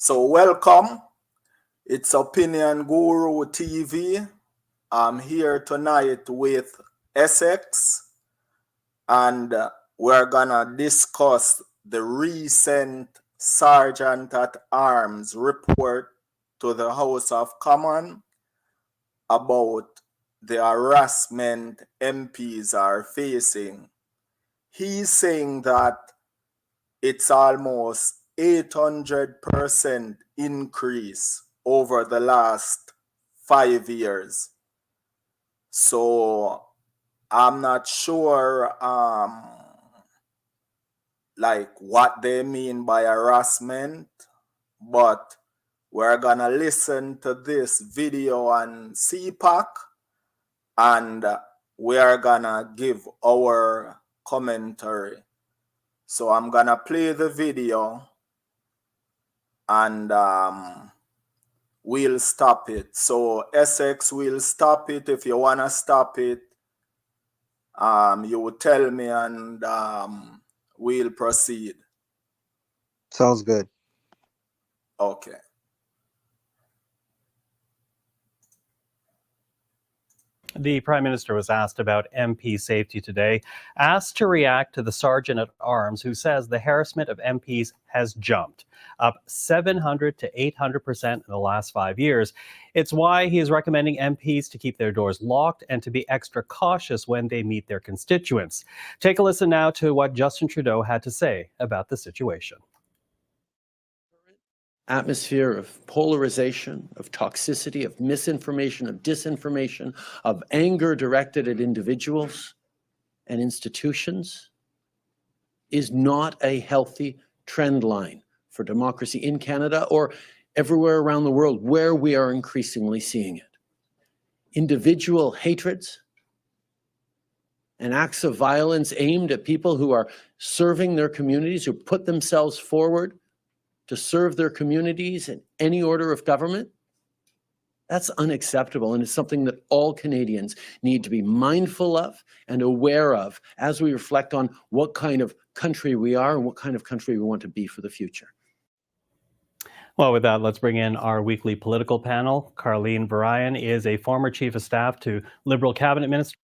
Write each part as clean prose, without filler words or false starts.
So welcome. It's OpinionGuru TV. I'm here tonight with Essex, and we're gonna discuss the recent Sergeant at Arms report to the House of Commons about the harassment MPs are facing. He's saying that it's almost 800% increase over the last 5 years. So I'm not sure what they mean by harassment, but we're gonna listen to this video on CPAC and we are gonna give our commentary. So I'm gonna play the video and we'll stop it. So Essex will stop it. If you wanna stop it, you will tell me and we'll proceed. Sounds good. Okay. The Prime Minister was asked about MP safety today, asked to react to the Sergeant at Arms who says the harassment of MPs has jumped, up 700 to 800% in the last 5 years. It's why he is recommending MPs to keep their doors locked and to be extra cautious when they meet their constituents. Take a listen now to what Justin Trudeau had to say about the situation. Atmosphere of polarization, of toxicity, of misinformation, of disinformation, of anger directed at individuals and institutions is not a healthy trend line for democracy in Canada or everywhere around the world where we are increasingly seeing it. Individual hatreds and acts of violence aimed at people who are serving their communities, who put themselves forward to serve their communities in any order of government, that's unacceptable. And it's something that all Canadians need to be mindful of and aware of as we reflect on what kind of country we are and what kind of country we want to be for the future. Well, with that, let's bring in our weekly political panel. Carleen Bryan is a former Chief of Staff to Liberal Cabinet Minister.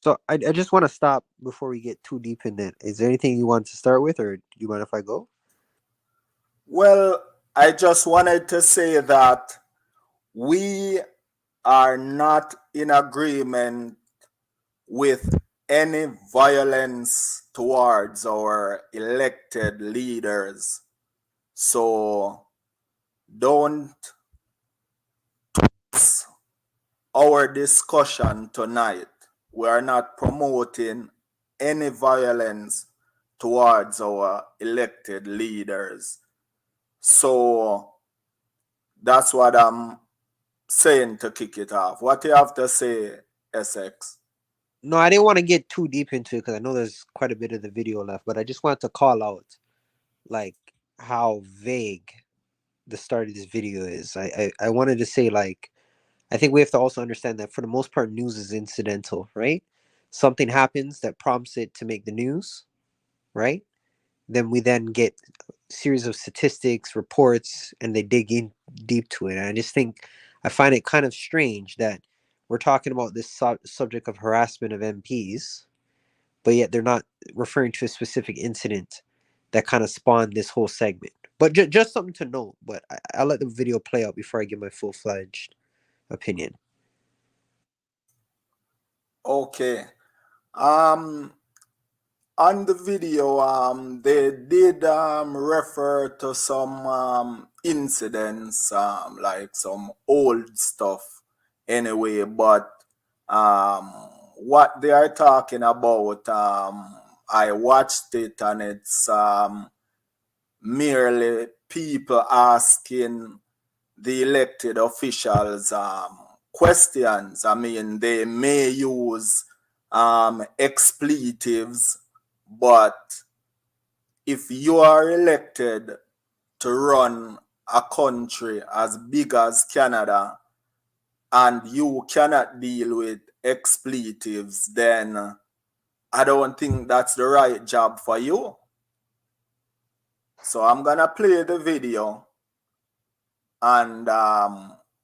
So I just want to stop before we get too deep in it. Is there anything you want to start with, or do you mind if I go? Well, I just wanted to say that we are not in agreement with any violence towards our elected leaders. So don't twist our discussion tonight. We are not promoting any violence towards our elected leaders. So that's what I'm saying to kick it off. What do you have to say, Essex? No, I didn't want to get too deep into it because I know there's quite a bit of the video left, but I just wanted to call out how vague the start of this video is. I wanted to say I think we have to also understand that for the most part, news is incidental, right? Something happens that prompts it to make the news, right? Then we then get a series of statistics, reports, and they dig in deep to it. And I find it kind of strange that we're talking about this subject of harassment of MPs, but yet they're not referring to a specific incident that kind of spawned this whole segment. But just something to note, but I'll let the video play out before I give my full-fledged opinion. Okay. On the video, they did refer to some incidents, like some old stuff anyway, but what they are talking about, I watched it and it's merely people asking the elected officials questions. I mean, they may use expletives, but if you are elected to run a country as big as Canada and you cannot deal with expletives, then I don't think that's the right job for you. So I'm gonna play the video and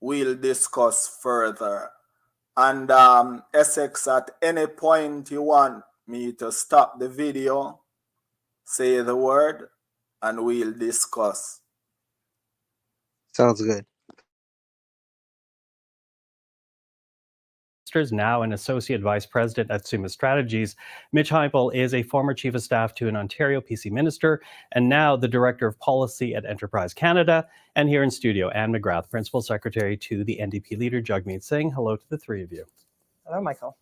we'll discuss further. And Essex, at any point you want me to stop the video, say the word, and we'll discuss. Sounds good. Now an associate vice president at Summa Strategies. Mitch Heipel is a former chief of staff to an Ontario PC minister and now the director of policy at Enterprise Canada. And here in studio, Anne McGrath, principal secretary to the NDP leader, Jagmeet Singh. Hello to the three of you. Hello, Michael.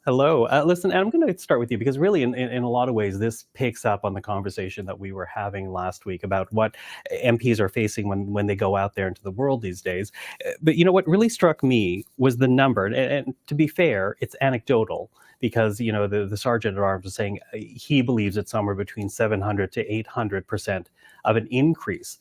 Hello. Listen, I'm going to start with you because really in a lot of ways, this picks up on the conversation that we were having last week about what MPs are facing when they go out there into the world these days. But you know, what really struck me was the number. And to be fair, it's anecdotal because, you know, the sergeant at arms is saying he believes it's somewhere between 700 to 800% of an increase.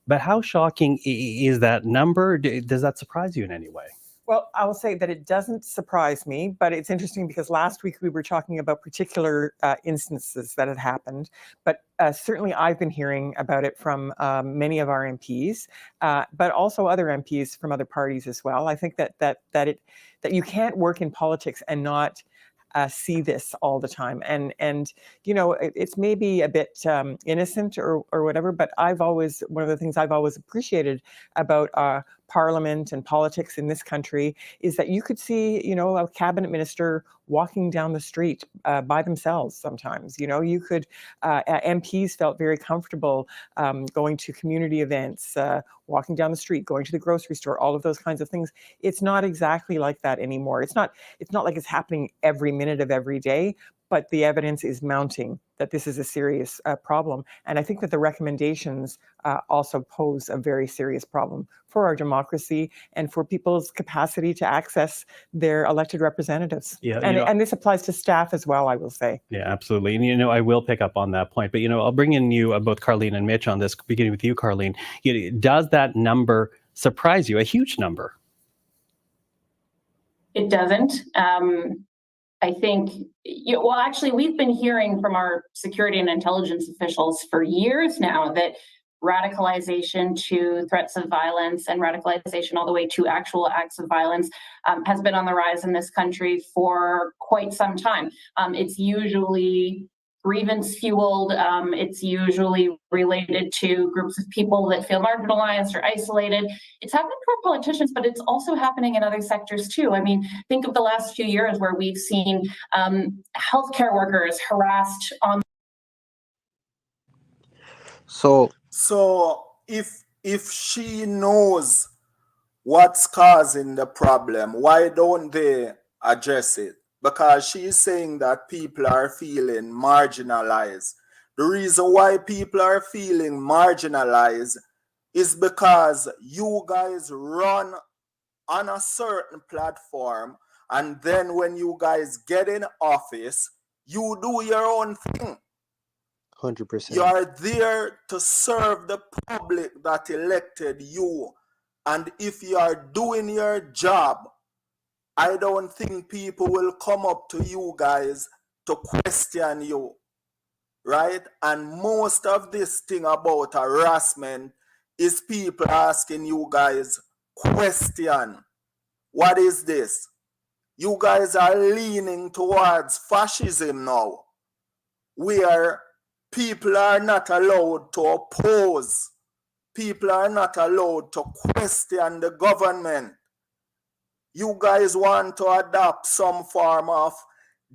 But how shocking is that number? Does that surprise you in any way? Well, I will say that it doesn't surprise me, but it's interesting because last week we were talking about particular instances that had happened, but certainly I've been hearing about it from many of our MPs, but also other MPs from other parties as well. I think that you can't work in politics and not see this all the time, and you know, it's maybe a bit innocent or whatever, but one of the things I've always appreciated about Parliament and politics in this country is that you could see, you know, a cabinet minister walking down the street by themselves sometimes. You know, you could, MPs felt very comfortable going to community events, walking down the street, going to the grocery store, all of those kinds of things. It's not exactly like that anymore. It's not like it's happening every minute of every day, but the evidence is mounting that this is a serious problem. And I think that the recommendations also pose a very serious problem for our democracy and for people's capacity to access their elected representatives. Yeah, and this applies to staff as well, I will say. Yeah, absolutely. And, you know, I will pick up on that point. But, you know, I'll bring in you, both Carleen and Mitch, on this, beginning with you, Carleen. You know, does that number surprise you, a huge number? It doesn't. I think, well, actually, we've been hearing from our security and intelligence officials for years now that radicalization to threats of violence and radicalization all the way to actual acts of violence has been on the rise in this country for quite some time. It's usually grievance fueled. It's usually related to groups of people that feel marginalized or isolated. It's happening to our politicians, but it's also happening in other sectors too. I mean, think of the last few years where we've seen healthcare workers harassed on. So if she knows what's causing the problem, why don't they address it? Because she's saying that people are feeling marginalized. The reason why people are feeling marginalized is because you guys run on a certain platform, and then when you guys get in office, you do your own thing. 100%. You are there to serve the public that elected you. And if you are doing your job, I don't think people will come up to you guys to question you, right? And most of this thing about harassment is people asking you guys question. What is this? You guys are leaning towards fascism now, where people are not allowed to oppose. People are not allowed to question the government. You guys want to adopt some form of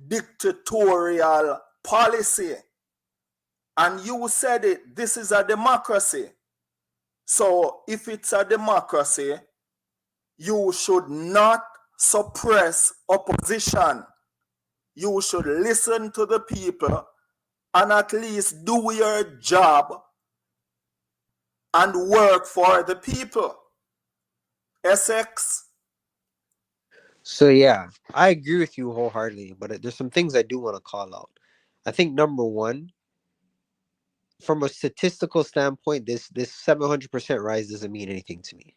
dictatorial policy. And you said it, this is a democracy. So if it's a democracy, you should not suppress opposition. You should listen to the people and at least do your job and work for the people. Essex? So yeah, I agree with you wholeheartedly, but there's some things I do want to call out. I think number one, from a statistical standpoint, this 700% rise doesn't mean anything to me,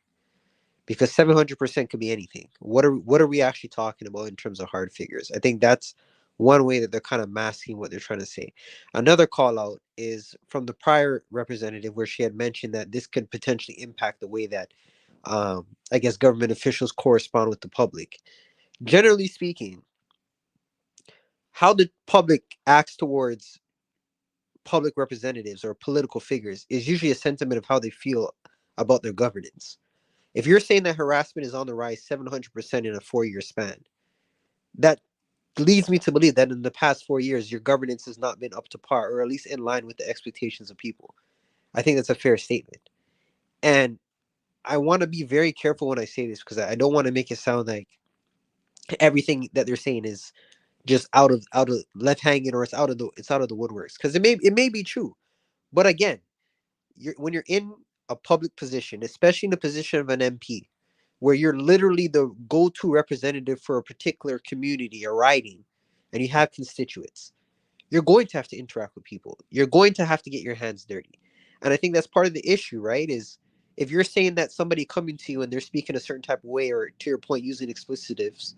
because 700% could be anything. What are we actually talking about in terms of hard figures? I think that's one way that they're kind of masking what they're trying to say. Another call out is from the prior representative where she had mentioned that this could potentially impact the way that I guess government officials correspond with the public. Generally speaking, how the public acts towards public representatives or political figures is usually a sentiment of how they feel about their governance. If you're saying that harassment is on the rise 700% in a 4-year span, that leads me to believe that in the past 4 years, your governance has not been up to par, or at least in line with the expectations of people. I think that's a fair statement. And I want to be very careful when I say this, because I don't want to make it sound like everything that they're saying is just out of left hanging, or it's out of the woodworks, because it may be true. But again, when you're in a public position, especially in the position of an MP, where you're literally the go-to representative for a particular community or riding, and you have constituents, you're going to have to interact with people. You're going to have to get your hands dirty. And I think that's part of the issue, right? Is if you're saying that somebody coming to you and they're speaking a certain type of way, or to your point, using expletives,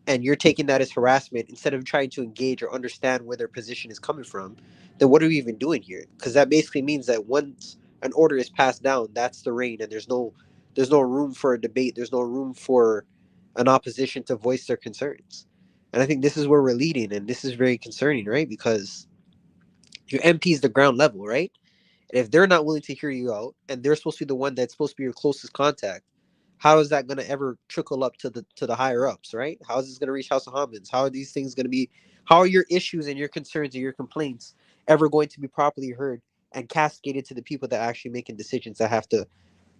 and you're taking that as harassment instead of trying to engage or understand where their position is coming from, then what are we even doing here? Because that basically means that once an order is passed down, that's the reign, and there's no room for a debate. There's no room for an opposition to voice their concerns. And I think this is where we're leading, and this is very concerning, right? Because your MP is the ground level, right? And if they're not willing to hear you out, and they're supposed to be the one that's supposed to be your closest contact, how is that going to ever trickle up to the higher ups, right? How is this going to reach House of Commons? How are these things going to be? How are your issues and your concerns and your complaints ever going to be properly heard and cascaded to the people that are actually making decisions that have to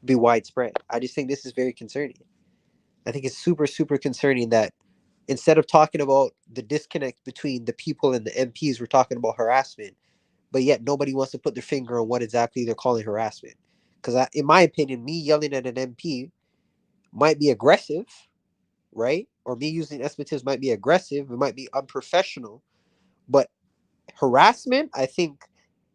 be widespread? I just think this is very concerning. I think it's super, super concerning that instead of talking about the disconnect between the people and the MPs, we're talking about harassment, but yet nobody wants to put their finger on what exactly they're calling harassment. Because in my opinion, me yelling at an MP might be aggressive, right? Or me using expletives might be aggressive. It might be unprofessional. But harassment, I think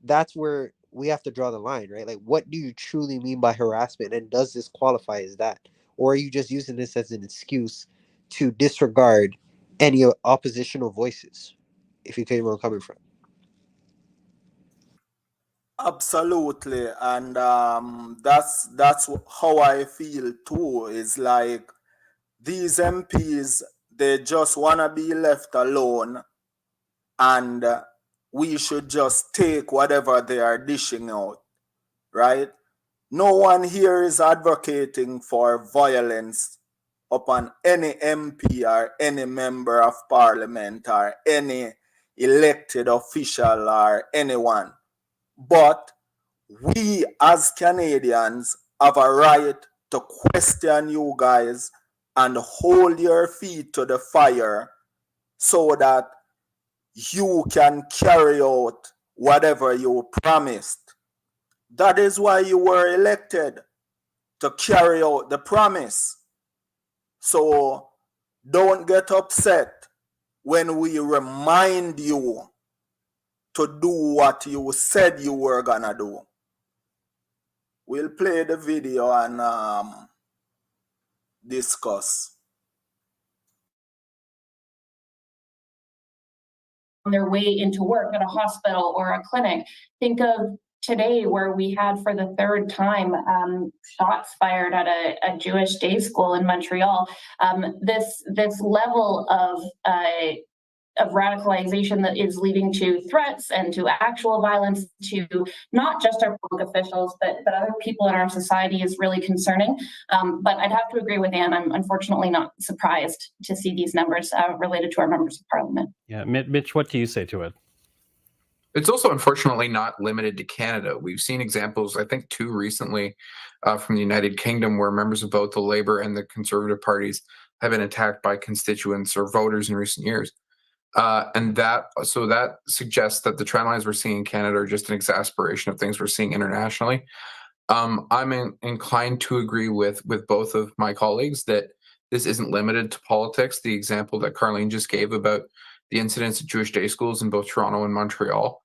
that's where we have to draw the line, right? Like, what do you truly mean by harassment? And does this qualify as that? Or are you just using this as an excuse to disregard any oppositional voices? If you get where I'm coming from. Absolutely, and that's how I feel too. Is like these MPs, they just wanna be left alone, and we should just take whatever they are dishing out, right? No one here is advocating for violence upon any MP or any member of parliament or any elected official or anyone. But we as Canadians have a right to question you guys and hold your feet to the fire so that you can carry out whatever you promised. That is why you were elected, to carry out the promise. So don't get upset when we remind you to do what you said you were gonna do. We'll play the video and discuss. On their way into work at a hospital or a clinic. Think of today, where we had for the third time shots fired at a Jewish day school in Montreal. This level of radicalization that is leading to threats and to actual violence to not just our public officials, but other people in our society is really concerning. But I'd have to agree with Anne. I'm unfortunately not surprised to see these numbers related to our members of parliament. Yeah, Mitch, what do you say to it? It's also unfortunately not limited to Canada. We've seen examples, I think, two recently from the United Kingdom, where members of both the Labour and the Conservative parties have been attacked by constituents or voters in recent years. And that suggests that the trend lines we're seeing in Canada are just an exasperation of things we're seeing internationally. I'm inclined to agree with both of my colleagues that this isn't limited to politics. The example that Carleen just gave about the incidents at Jewish day schools in both Toronto and Montreal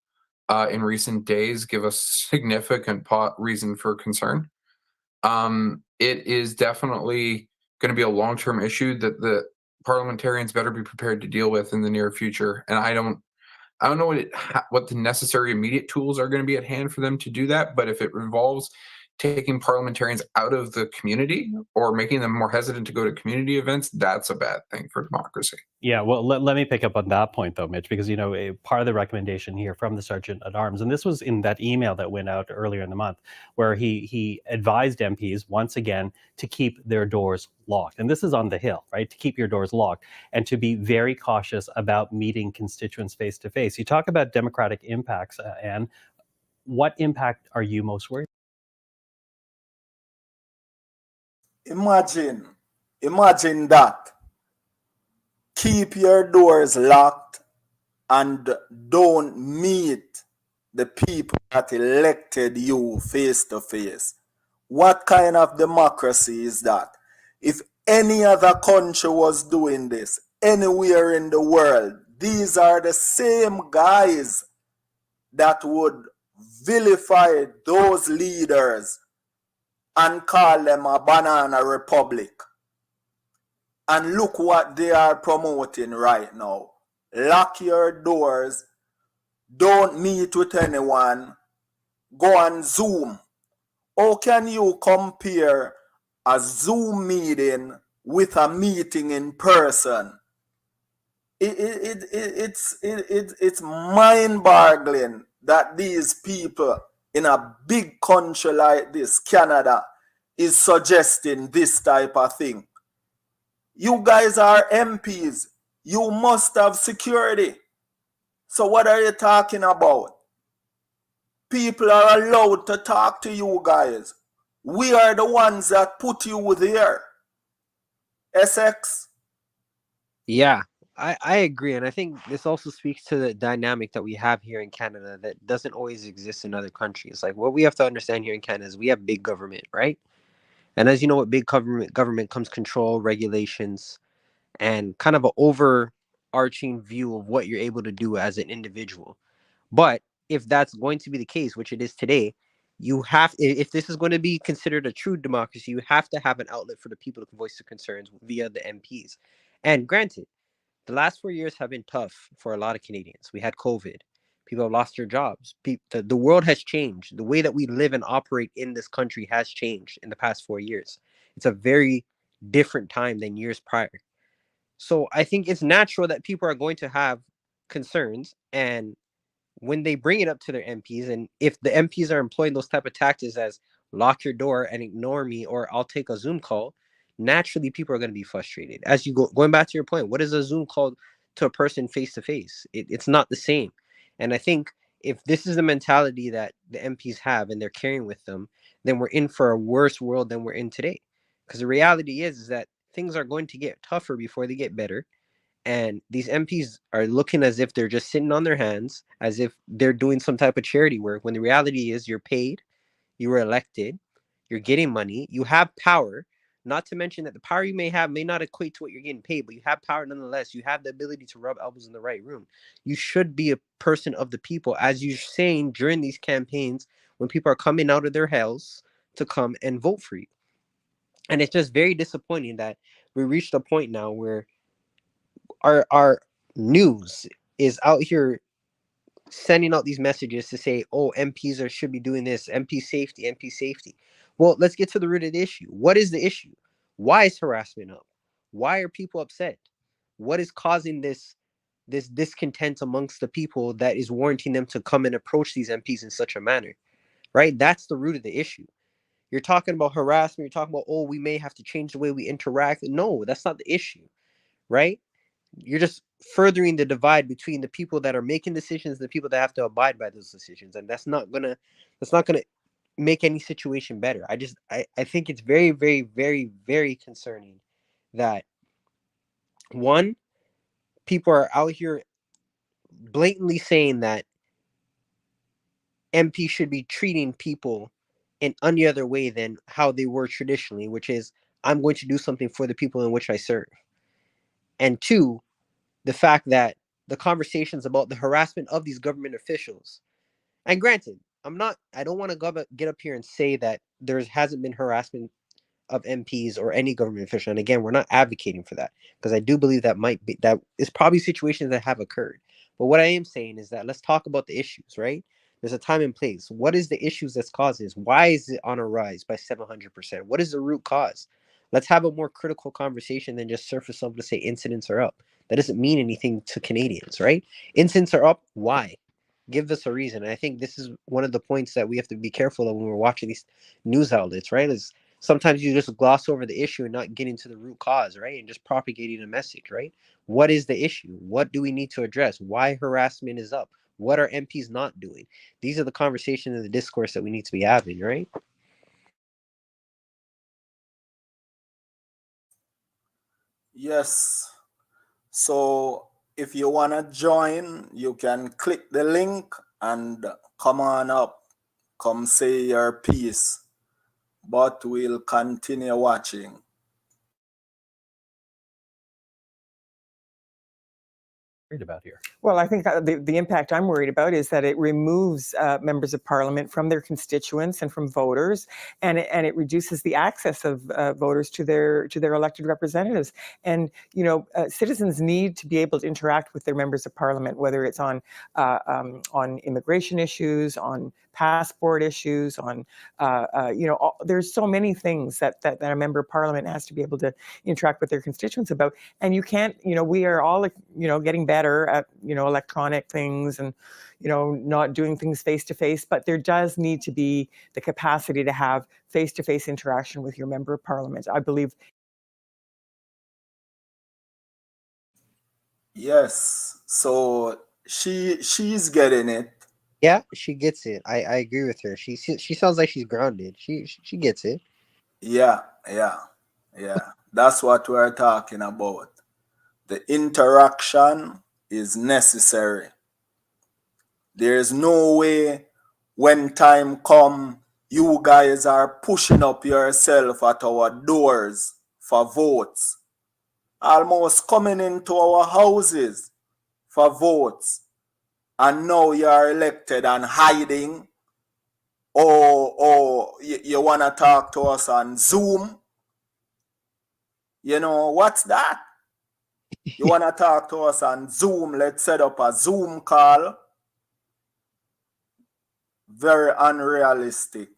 in recent days give us significant reason for concern. It is definitely going to be a long-term issue that parliamentarians better be prepared to deal with in the near future. And I don't know what the necessary immediate tools are going to be at hand for them to do that. But if it involves taking parliamentarians out of the community or making them more hesitant to go to community events, that's a bad thing for democracy. Yeah, well, let me pick up on that point, though, Mitch, because, part of the recommendation here from the Sergeant at Arms, and this was in that email that went out earlier in the month, where he advised MPs, once again, to keep their doors locked. And this is on the Hill, right? To keep your doors locked and to be very cautious about meeting constituents face to face. You talk about democratic impacts, Anne. What impact are you most worried? Imagine that. Keep your doors locked and don't meet the people that elected you face to face. What kind of democracy is that? If any other country was doing this anywhere in the world, these are the same guys that would vilify those leaders and call them a banana republic. And look what they are promoting right now. Lock your doors. Don't meet with anyone. Go on Zoom. How can you compare a Zoom meeting with a meeting in person? It's mind-boggling that these people in a big country like this, Canada, is suggesting this type of thing. You guys are MPs. You must have security. So what are you talking about? People are allowed to talk to you guys. We are the ones that put you there. Essex? Yeah, I agree. And I think this also speaks to the dynamic that we have here in Canada that doesn't always exist in other countries. Like, what we have to understand here in Canada is we have big government, right? And as you know, with big government comes control, regulations, and kind of an overarching view of what you're able to do as an individual. But if that's going to be the case, which it is today, you have, if this is going to be considered a true democracy, you have to have an outlet for the people to voice their concerns via the MPs. And granted, the last 4 years have been tough for a lot of Canadians. We had COVID. People have lost their jobs. The world has changed. The way that we live and operate in this country has changed in the past 4 years. It's a very different time than years prior. So I think it's natural that people are going to have concerns, and when they bring it up to their MPs, and if the MPs are employing those type of tactics as lock your door and ignore me, or I'll take a Zoom call, naturally people are going to be frustrated. As you going back to your point, what is a Zoom call to a person face to face? It's not the same. And I think if this is the mentality that the MPs have and they're carrying with them, then we're in for a worse world than we're in today. Because the reality is that things are going to get tougher before they get better. And these MPs are looking as if they're just sitting on their hands, as if they're doing some type of charity work, when the reality is you're paid, you were elected, you're getting money, you have power. Not to mention that the power you may have may not equate to what you're getting paid, but you have power nonetheless. You have the ability to rub elbows in the right room. You should be a person of the people, as you're saying during these campaigns when people are coming out of their hells to come and vote for you. And it's just very disappointing that we reached a point now where our news is out here sending out these messages to say, oh, MPs should be doing this, MP safety, MP safety. Well, let's get to the root of the issue. What is the issue? Why is harassment up? Why are people upset? What is causing this discontent amongst the people that is warranting them to come and approach these MPs in such a manner? Right? That's the root of the issue. You're talking about harassment. You're talking about, oh, we may have to change the way we interact. No, that's not the issue, right? You're just furthering the divide between the people that are making decisions and the people that have to abide by those decisions, and that's not gonna make any situation better. I think it's very, very, very, very concerning that, one, people are out here blatantly saying that MP should be treating people in any other way than how they were traditionally, which is, I'm going to do something for the people in which I serve. And two, the fact that the conversations about the harassment of these government officials, and granted, I don't want to get up here and say that there hasn't been harassment of MPs or any government official. And again, we're not advocating for that, because I do believe that is probably situations that have occurred. But what I am saying is that let's talk about the issues, right? There's a time and place. What is the issues that's causing this? Why is it on a rise by 700%? What is the root cause? Let's have a more critical conversation than just surface level to say incidents are up. That doesn't mean anything to Canadians, right? Incidents are up. Why? Give us a reason. And I think this is one of the points that we have to be careful of when we're watching these news outlets, right? Is sometimes you just gloss over the issue and not get into the root cause, right? And just propagating a message, right? What is the issue? What do we need to address? Why harassment is up? What are MPs not doing? These are the conversations and the discourse that we need to be having, right? Yes. So if you want to join, you can click the link and come on up. Come say your piece. But we'll continue watching. About here? Well, I think the impact I'm worried about is that it removes members of parliament from their constituents and from voters, and it reduces the access of voters to their elected representatives. And citizens need to be able to interact with their members of parliament, whether it's on immigration issues, on passport issues, on there's so many things that a member of parliament has to be able to interact with their constituents about. And you can't, we are all getting better at electronic things and not doing things face to face, but there does need to be the capacity to have face to face interaction with your member of parliament, I believe. Yes. So she's getting it. Yeah, she gets it. I agree with her. She sounds like she's grounded. She gets it. Yeah. That's what we're talking about. The interaction is necessary. There's no way when time come, you guys are pushing up yourself at our doors for votes, almost coming into our houses for votes, and now you're elected and hiding. Or you want to talk to us on Zoom. What's that? You want to talk to us on Zoom? Let's set up a Zoom call. Very unrealistic.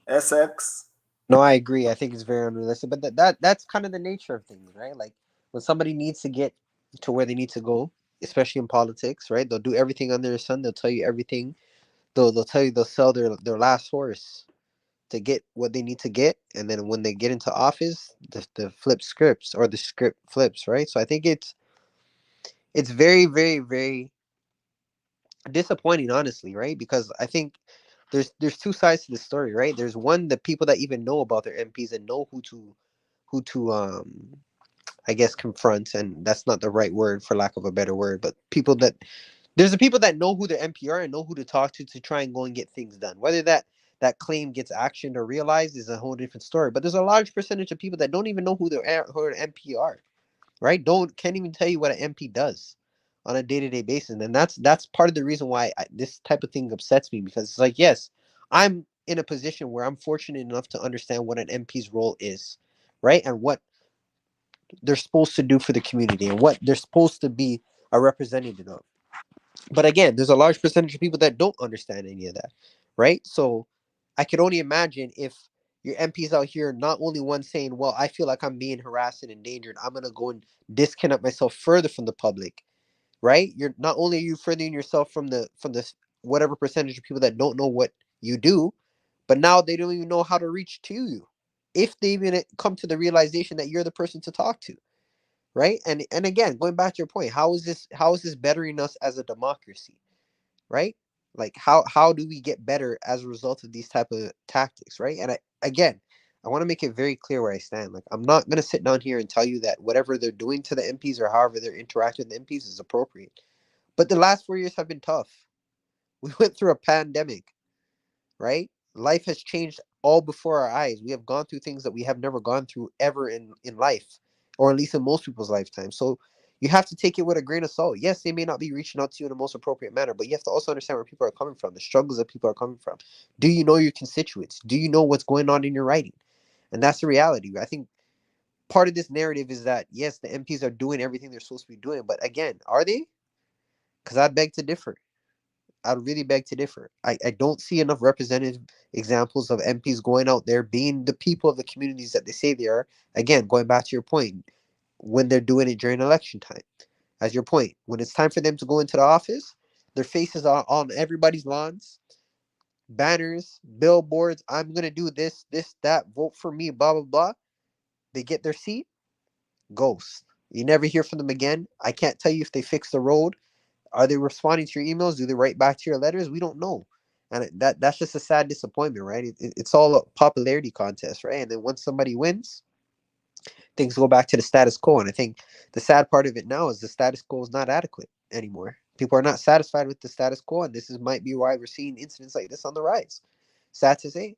SX? No, I agree. I think it's very unrealistic, but that's kind of the nature of things, right? Like when somebody needs to get to where they need to go, especially in politics, right? They'll do everything under the sun. They'll tell you everything. They'll tell you they'll sell their last horse to get what they need to get, and then when they get into office, the flip scripts or the script flips, right? So I think it's very, very, very disappointing, honestly, right? Because I think there's two sides to the story, right? There's one, the people that even know about their MPs and know who to I guess confront, and that's not the right word for lack of a better word, but there's the people that know who their MP are and know who to talk to try and go and get things done. Whether that claim gets actioned or realized is a whole different story. But there's a large percentage of people that don't even know who their MP are, right? Can't even tell you what an MP does on a day-to-day basis. And that's part of the reason why this type of thing upsets me, because it's like, yes, I'm in a position where I'm fortunate enough to understand what an MP's role is, right? And what they're supposed to do for the community and what they're supposed to be a representative of. But again, there's a large percentage of people that don't understand any of that, right? So I could only imagine if your MPs out here, not only one saying, well, I feel like I'm being harassed and endangered, I'm going to go and disconnect myself further from the public, right? You're not only are you furthering yourself from the whatever percentage of people that don't know what you do, but now they don't even know how to reach to you if they even come to the realization that you're the person to talk to, right? And again, going back to your point, how is this bettering us as a democracy, right? Like how do we get better as a result of these type of tactics, right? And I want to make it very clear where I stand. Like, I'm not going to sit down here and tell you that whatever they're doing to the MPs or however they're interacting with the MPs is appropriate. But the last 4 years have been tough. We went through a pandemic, right? Life has changed all before our eyes. We have gone through things that we have never gone through ever in life, or at least in most people's lifetime. So you have to take it with a grain of salt. Yes, they may not be reaching out to you in the most appropriate manner, but you have to also understand where people are coming from, the struggles that people are coming from. Do you know your constituents? Do you know what's going on in your writing? And that's the reality. I think part of this narrative is that, yes, the MPs are doing everything they're supposed to be doing, but again, are they? Because I beg to differ. I'd really beg to differ. I don't see enough representative examples of MPs going out there being the people of the communities that they say they are. Again, going back to your point, when they're doing it during election time. As your point, when it's time for them to go into the office, their faces are on everybody's lawns, banners, billboards. I'm going to do this, that, vote for me, blah, blah, blah. They get their seat, ghost. You never hear from them again. I can't tell you if they fixed the road. Are they responding to your emails? Do they write back to your letters? We don't know. And that's just a sad disappointment, right? It's all a popularity contest, right? And then once somebody wins, things go back to the status quo. And I think the sad part of it now is the status quo is not adequate anymore. People are not satisfied with the status quo, and this might be why we're seeing incidents like this on the rise. Sad to say,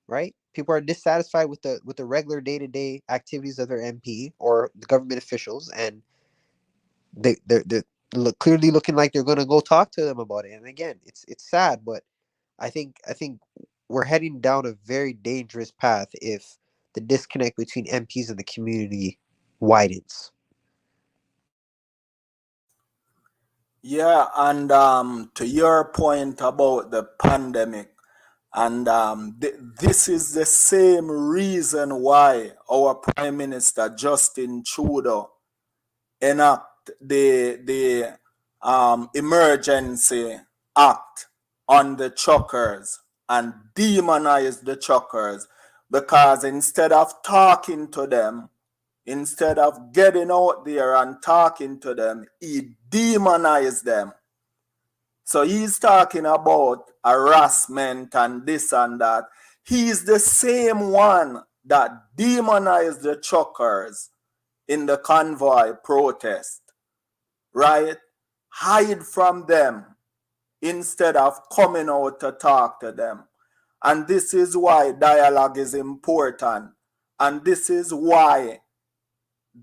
right? People are dissatisfied with the regular day-to-day activities of their MP or the government officials, and they're clearly looking like they're going to go talk to them about it. And again, it's sad, but I think we're heading down a very dangerous path if the disconnect between MPs and the community widens. Yeah, and to your point about the pandemic, and this is the same reason why our Prime Minister Justin Trudeau enact the emergency act on the truckers and demonize the truckers, because instead of talking to them, instead of getting out there and talking to them, he demonized them. So he's talking about harassment and this and that. He's the same one that demonized the truckers in the convoy protest, right? Hide from them instead of coming out to talk to them. And this is why dialogue is important. And this is why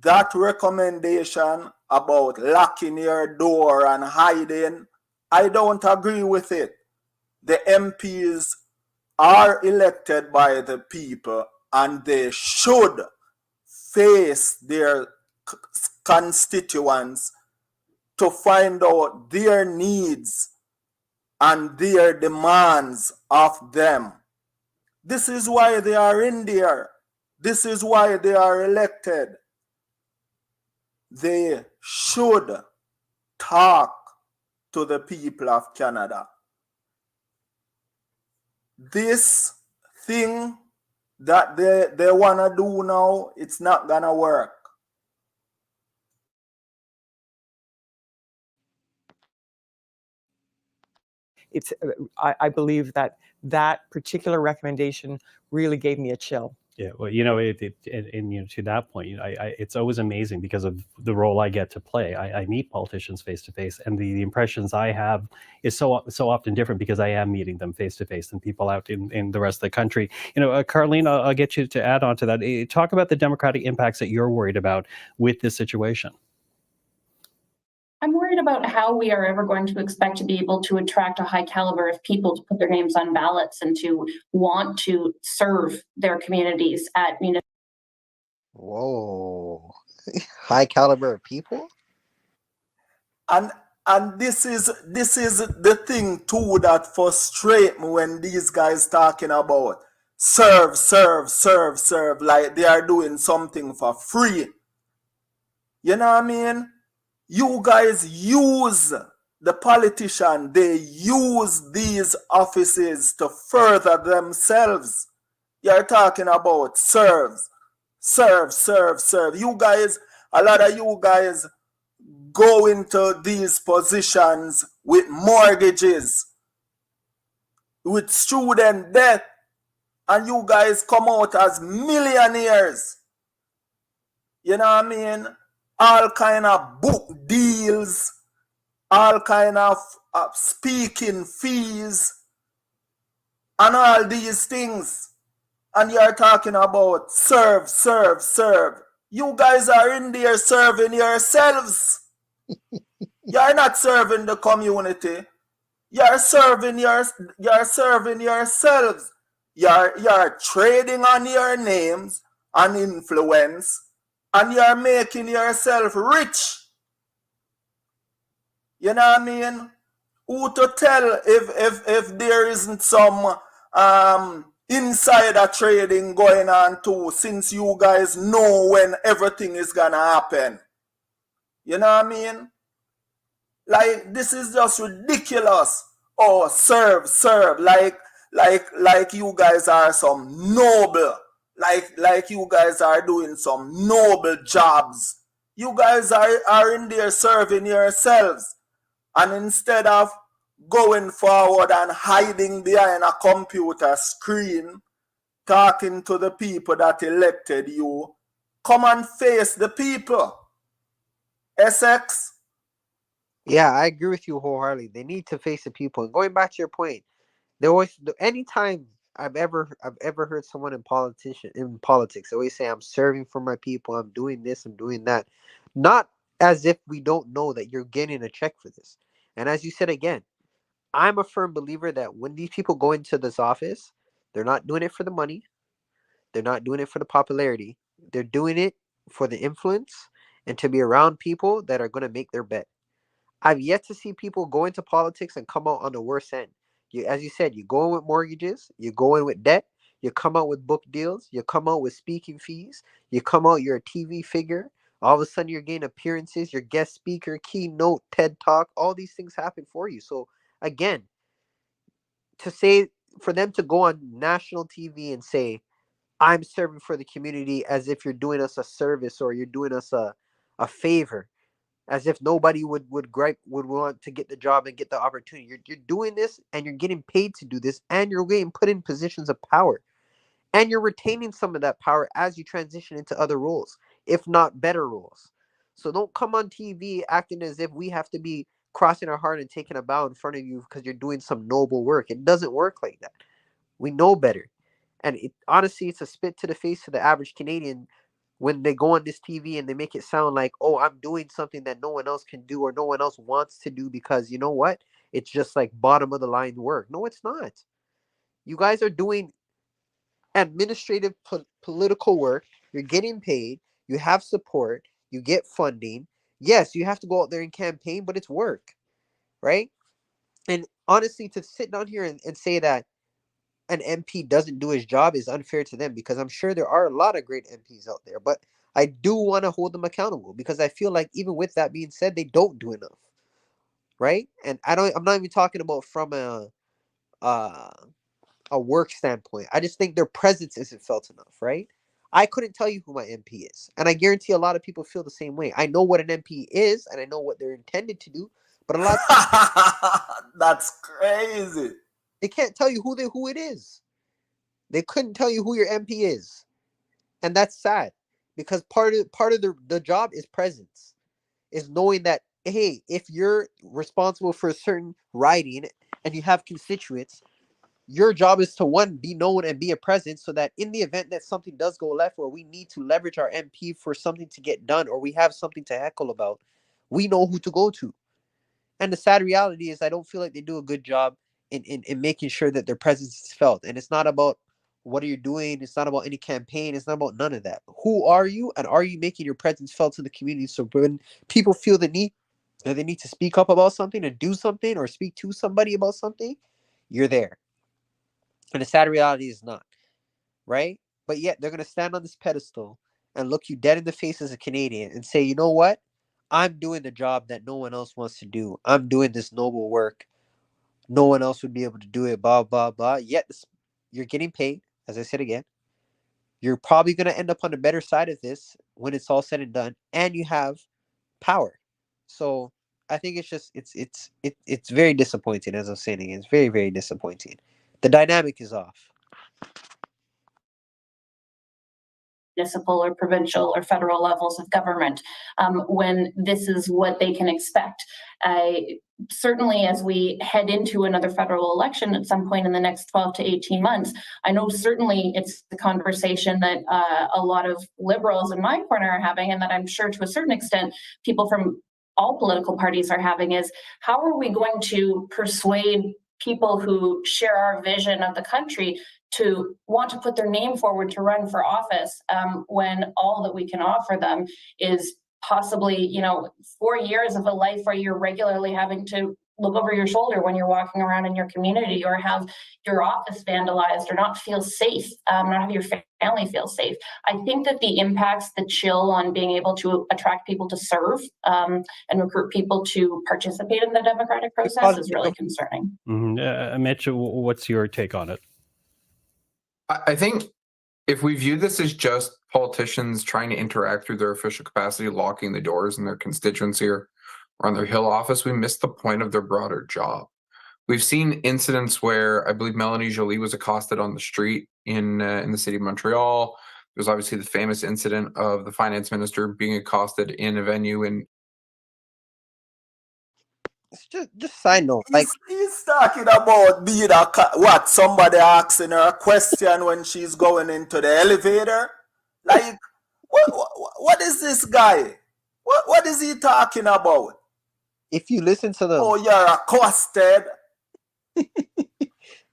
that recommendation about locking your door and hiding, I don't agree with it. The MPs are elected by the people, and they should face their constituents to find out their needs and their demands of them. This is why they are in there. This is why they are elected. They should talk to the people of Canada. This thing that they want to do now, it's not going to work. It's I believe that particular recommendation really gave me a chill. Yeah, well, and to that point, it's always amazing because of the role I get to play. I meet politicians face to face, and the impressions I have is so often different because I am meeting them face to face than people out in the rest of the country. Carlene, I'll get you to add on to that. Talk about the democratic impacts that you're worried about with this situation. I'm worried about how we are ever going to expect to be able to attract a high caliber of people to put their names on ballots and to want to serve their communities at municipal. Whoa, high caliber of people. And this is the thing too that frustrates me when these guys talking about serve, like they are doing something for free. You know what I mean? You guys use the politician, they use these offices to further themselves. You're talking about serve. You guys, a lot of you guys go into these positions with mortgages, with student debt, and you guys come out as millionaires. You know what I mean? All kind of book deals, all kind of speaking fees, and all these things. And you're talking about serve. You guys are in there serving yourselves. You're not serving the community. You're serving yourselves. You're trading on your names and influence, and you're making yourself rich. You know what I mean? Who to tell if there isn't some insider trading going on too, since you guys know when everything is gonna happen? You know what I mean? Like, this is just ridiculous. Oh, serve, like you guys are some noble, like you guys are doing some noble jobs. You guys are in there serving yourselves. And instead of going forward and hiding behind a computer screen, talking to the people that elected you, come and face the people. Essex? Yeah, I agree with you wholeheartedly. They need to face the people. And going back to your point, there always, anytime I've ever heard someone in politics, they always say, I'm serving for my people, I'm doing this, I'm doing that. Not as if we don't know that you're getting a check for this. And as you said again, I'm a firm believer that when these people go into this office, they're not doing it for the money. They're not doing it for the popularity. They're doing it for the influence and to be around people that are going to make their bet. I've yet to see people go into politics and come out on the worst end. As you said, you go in with mortgages, you go in with debt, you come out with book deals, you come out with speaking fees, you come out, you're a TV figure. All of a sudden, you're getting appearances, you're guest speaker, keynote, TED Talk. All these things happen for you. So again, for them to go on national TV and say, I'm serving for the community, as if you're doing us a service or you're doing us a favor, as if nobody would want to get the job and get the opportunity. You're doing this and you're getting paid to do this, and you're getting put in positions of power, and you're retaining some of that power as you transition into other roles, if not better roles. So don't come on TV acting as if we have to be crossing our heart and taking a bow in front of you because you're doing some noble work. It doesn't work like that. We know better. And honestly, it's a spit to the face of the average Canadian when they go on this TV and they make it sound like, oh, I'm doing something that no one else can do or no one else wants to do because you know what? It's just like bottom of the line work. No, it's not. You guys are doing administrative political work. You're getting paid. You have support. You get funding. Yes, you have to go out there and campaign, but it's work, right? And honestly, to sit down here and say that an MP doesn't do his job is unfair to them, because I'm sure there are a lot of great MPs out there, but I do want to hold them accountable because I feel like even with that being said, they don't do enough, right? And I'm not even talking about from uh, a work standpoint. I just think their presence isn't felt enough, right? I couldn't tell you who my MP is, and I guarantee a lot of people feel the same way. I know what an MP is, and I know what they're intended to do, but a lot of That's crazy. they can't tell you who it is. They couldn't tell you who your MP is. And that's sad, because part of the job is presence, is knowing that, hey, if you're responsible for a certain riding and you have constituents, your job is to, one, be known and be a presence, so that in the event that something does go left or we need to leverage our MP for something to get done, or we have something to heckle about, we know who to go to. And the sad reality is I don't feel like they do a good job in making sure that their presence is felt. And it's not about what are you doing. It's not about any campaign. It's not about none of that. Who are you? And are you making your presence felt in the community? So when people feel the need that they need to speak up about something and do something or speak to somebody about something, you're there. And the sad reality is not, right? But yet they're going to stand on this pedestal and look you dead in the face as a Canadian and say, you know what? I'm doing the job that no one else wants to do. I'm doing this noble work. No one else would be able to do it, blah, blah, blah. Yet you're getting paid, as I said again. You're probably going to end up on the better side of this when it's all said and done, and you have power. So I think it's just it's very disappointing, as I'm saying again. It's very, very disappointing. The dynamic is off. Municipal or provincial or federal levels of government, when this is what they can expect. certainly as we head into another federal election at some point in the next 12 to 18 months, I know certainly it's the conversation that a lot of liberals in my corner are having, and that I'm sure to a certain extent people from all political parties are having, is how are we going to persuade people who share our vision of the country to want to put their name forward to run for office when all that we can offer them is possibly, 4 years of a life where you're regularly having to look over your shoulder when you're walking around in your community, or have your office vandalized, or not feel safe, not have your family feel safe. I think that the impacts, the chill on being able to attract people to serve and recruit people to participate in the democratic process is really concerning. Mitch, what's your take on it? I think if we view this as just politicians trying to interact through their official capacity, locking the doors in their constituency or on their Hill office, we miss the point of their broader job. We've seen incidents where I believe Melanie Joly was accosted on the street in the city of Montreal. There's obviously the famous incident of the finance minister being accosted in a venue in. Just side note, like he's talking about being what, somebody asking her a question when she's going into the elevator. Like, what is this guy? What is he talking about? if you listen to them, Oh, you're accosted. if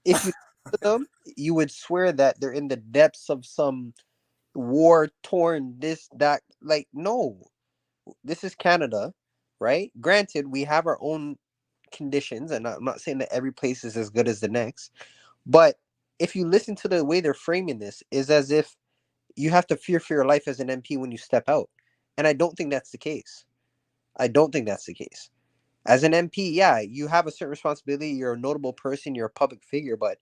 you listen to them, you would swear that they're in the depths of some war-torn this, that. Like, no, this is Canada, right? Granted, we have our own conditions, and I'm not saying that every place is as good as the next, but if you listen to the way they're framing this, is as if you have to fear for your life as an MP when you step out. And I don't think that's the case. As an MP, yeah, you have a certain responsibility. You're a notable person. You're a public figure. But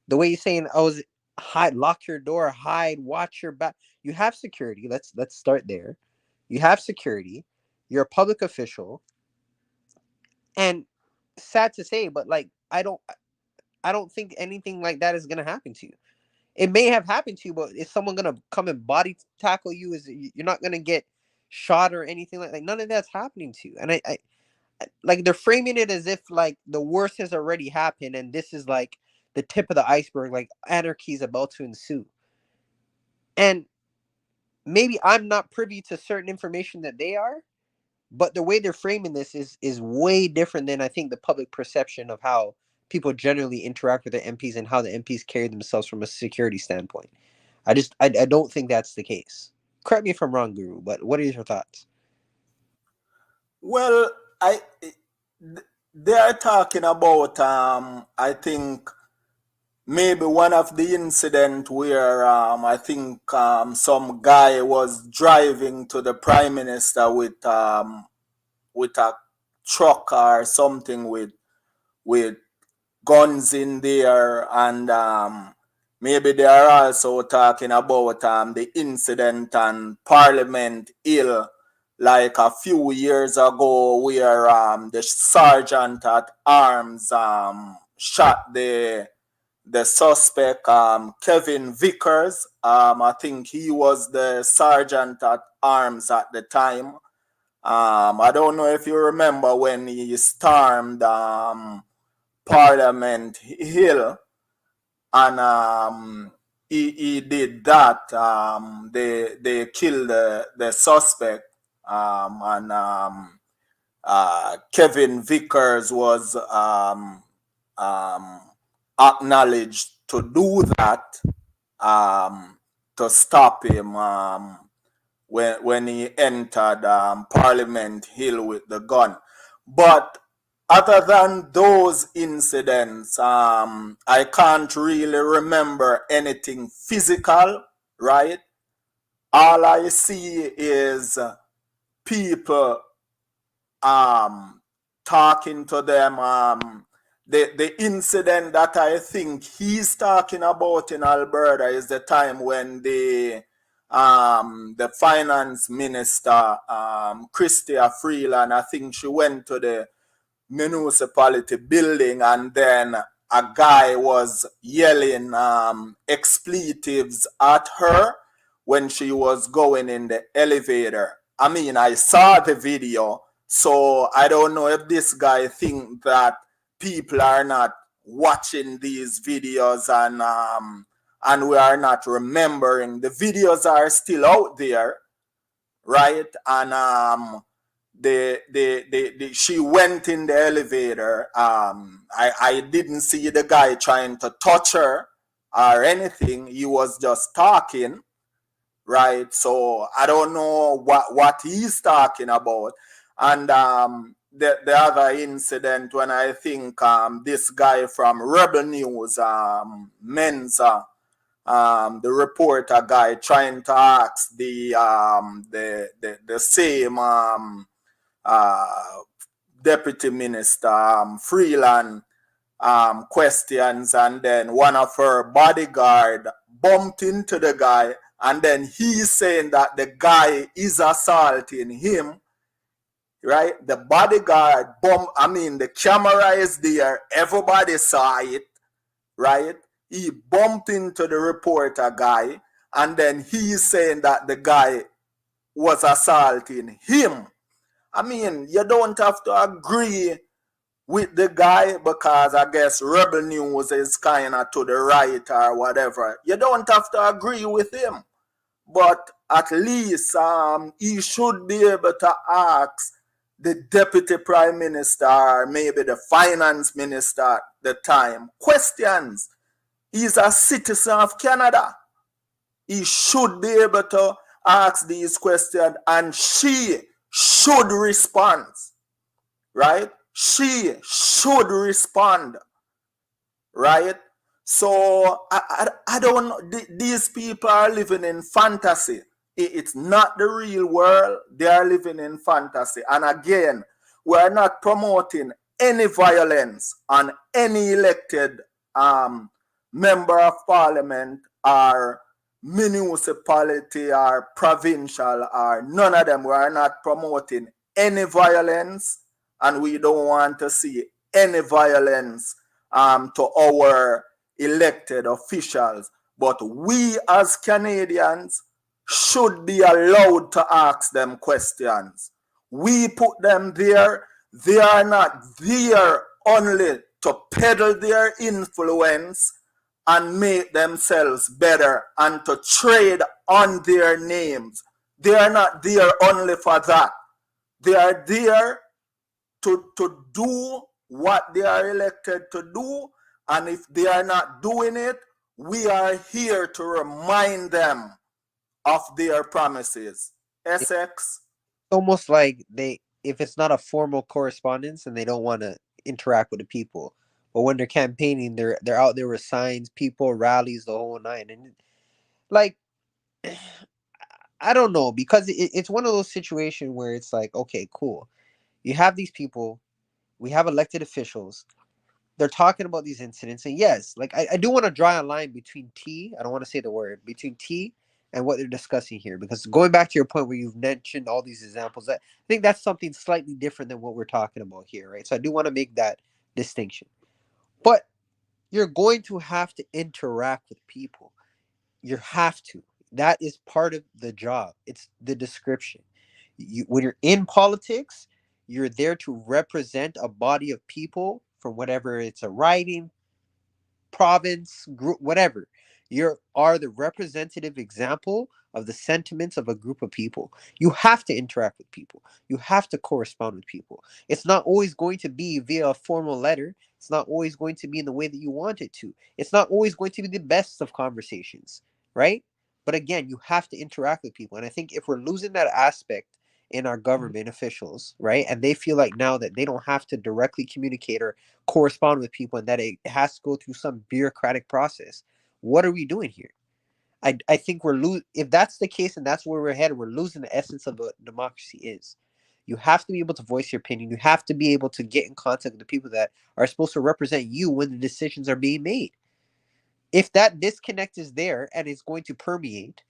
the way you're saying, hide, lock your door, hide, watch your back. You have security. Let's start there. You have security. You're a public official. And sad to say, but like, I don't think anything like that is gonna happen to you. It may have happened to you, but is someone gonna come and body tackle you? You're not gonna get shot or anything like that. None of that's happening to you. And I like, they're framing it as if like the worst has already happened and this is like the tip of the iceberg, like anarchy is about to ensue. And maybe I'm not privy to certain information that they are, but the way they're framing this is way different than I think the public perception of how people generally interact with their MPs and how the MPs carry themselves from a security standpoint. I don't think that's the case. Correct me if I'm wrong, Guru, but what are your thoughts? Well, they're talking about I think maybe one of the incident where I think some guy was driving to the prime minister with a truck or something with guns in there, and maybe they are also talking about the incident on Parliament Hill like a few years ago where the sergeant at arms shot the suspect, Kevin Vickers. I think he was the sergeant at arms at the time. I don't know if you remember when he stormed Parliament Hill, and he did that. They killed the suspect, and Kevin Vickers was acknowledged to do that, to stop him when he entered Parliament Hill with the gun. But other than those incidents, I can't really remember anything physical, right? All I see is people talking to them. The incident that I think he's talking about in Alberta is the time when the finance minister, Chrystia Freeland, I think she went to the municipality building, and then a guy was yelling expletives at her when she was going in the elevator. I mean, I saw the video, So I don't know if this guy think that people are not watching these videos and we are not remembering. The videos are still out there, right? And she went in the elevator. I didn't see the guy trying to touch her or anything. He was just talking, right? So I don't know what he's talking about. And the other incident when I think this guy from Rebel News, Menza, the reporter guy trying to ask the same deputy minister Freeland questions, and then one of her bodyguard bumped into the guy, and then he's saying that the guy is assaulting him, right? The bodyguard the camera is there, everybody saw it, right? He bumped into the reporter guy, and then he's saying that the guy was assaulting him. I mean, you don't have to agree with the guy because I guess Rebel News is kind of to the right or whatever. You don't have to agree with him. But at least he should be able to ask the deputy prime minister or maybe the finance minister at the time questions. He's a citizen of Canada. He should be able to ask these questions, and she should respond, right? She should respond, right? So I don't know. These people are living in fantasy. It's not the real world. They are living in fantasy. And again, we are not promoting any violence on any elected member of parliament or municipality or provincial or none of them. We are not promoting any violence, and we don't want to see any violence to our elected officials. But we as Canadians should be allowed to ask them questions. We put them there. They are not there only to peddle their influence and make themselves better and to trade on their names. They are not there only for that. They are there to do what they are elected to do. And if they are not doing it, we are here to remind them of their promises. Essex? Almost like if it's not a formal correspondence and they don't want to interact with the people, but when they're campaigning, they're out there with signs, people, rallies, the whole nine. And like, I don't know, because it's one of those situations where it's like, okay, cool. You have these people, we have elected officials, they're talking about these incidents. And yes, like I do want to draw a line between I don't want to say the word, between and what they're discussing here. Because going back to your point where you've mentioned all these examples, I think that's something slightly different than what we're talking about here, right? So I do want to make that distinction. But you're going to have to interact with people. You have to. That is part of the job. It's the description. When you're in politics, you're there to represent a body of people from whatever it's a riding, province, group, whatever. You are the representative example of the sentiments of a group of people. You have to interact with people. You have to correspond with people. It's not always going to be via a formal letter. It's not always going to be in the way that you want it to. It's not always going to be the best of conversations, right? But again, you have to interact with people. And I think if we're losing that aspect in our government officials, right, and they feel like now that they don't have to directly communicate or correspond with people and that it has to go through some bureaucratic process, what are we doing here? I think we're losing. If that's the case and that's where we're headed, we're losing the essence of what democracy is. You have to be able to voice your opinion. You have to be able to get in contact with the people that are supposed to represent you when the decisions are being made. If that disconnect is there and it's going to permeate,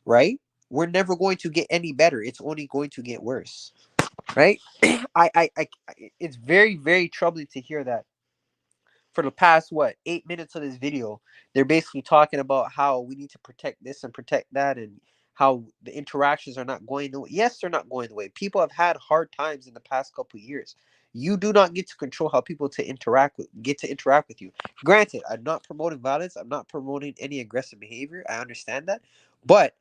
right, we're never going to get any better. It's only going to get worse, right? It's very, very troubling to hear that for the past 8 minutes of this video, they're basically talking about how we need to protect this and protect that, and how the interactions are not going the way. Yes, they're not going the way. People have had hard times in the past couple of years. You do not get to control how people interact with you. Granted, I'm not promoting violence. I'm not promoting any aggressive behavior. I understand that, but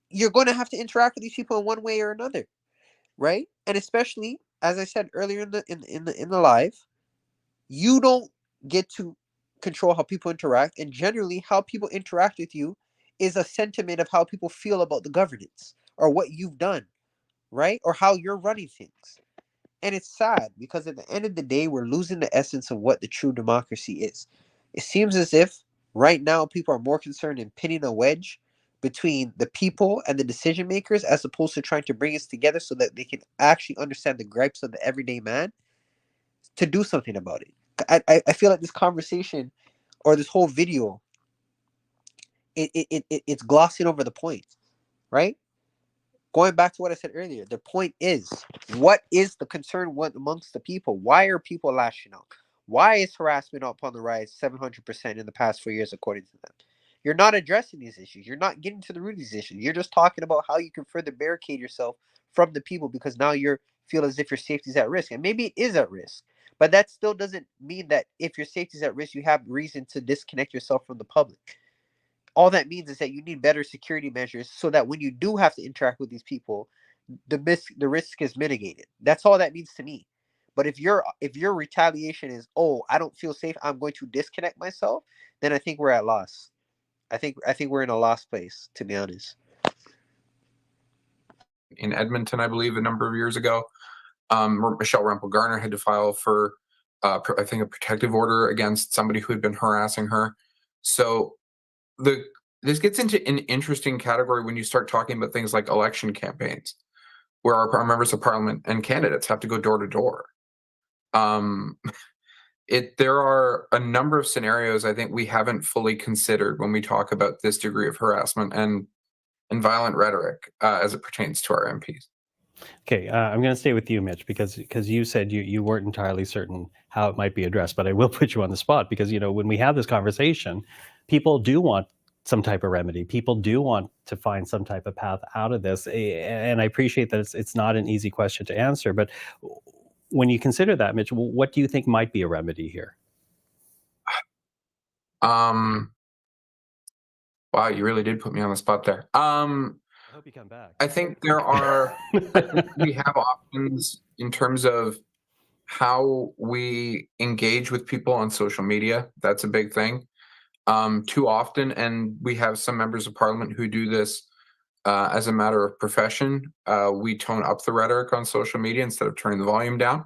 you're going to have to interact with these people in one way or another, right? And especially, as I said earlier in the live, you don't get to control how people interact, and generally, how people interact with you is a sentiment of how people feel about the governance or what you've done, right? Or how you're running things. And it's sad because at the end of the day, we're losing the essence of what the true democracy is. It seems as if right now people are more concerned in pinning a wedge between the people and the decision makers as opposed to trying to bring us together so that they can actually understand the gripes of the everyday man to do something about it. I feel like this conversation or this whole video, it's glossing over the point, right? Going back to what I said earlier, the point is, what is the concern amongst the people? Why are people lashing out? Why is harassment up on the rise 700% in the past 4 years, according to them? You're not addressing these issues. You're not getting to the root of these issues. You're just talking about how you can further barricade yourself from the people because now you feel as if your safety is at risk. And maybe it is at risk. But that still doesn't mean that if your safety is at risk, you have reason to disconnect yourself from the public. All that means is that you need better security measures so that when you do have to interact with these people, the risk is mitigated. That's all that means to me. But if your retaliation is, oh, I don't feel safe, I'm going to disconnect myself, then I think we're at loss. I think we're in a lost place, to be honest. In Edmonton, I believe, a number of years ago, Michelle Rempel-Garner had to file for, I think, a protective order against somebody who had been harassing her. So this gets into an interesting category when you start talking about things like election campaigns, where our members of parliament and candidates have to go door to door. There are a number of scenarios I think we haven't fully considered when we talk about this degree of harassment and violent rhetoric as it pertains to our MPs. Okay, I'm going to stay with you, Mitch, because you said you weren't entirely certain how it might be addressed, but I will put you on the spot because, when we have this conversation, people do want some type of remedy. People do want to find some type of path out of this, and I appreciate that it's not an easy question to answer, but when you consider that, Mitch, what do you think might be a remedy here? Wow, you really did put me on the spot there. I hope you come back. I think I think we have options in terms of how we engage with people on social media. That's a big thing. Too often, and we have some members of parliament who do this as a matter of profession. We tone up the rhetoric on social media instead of turning the volume down.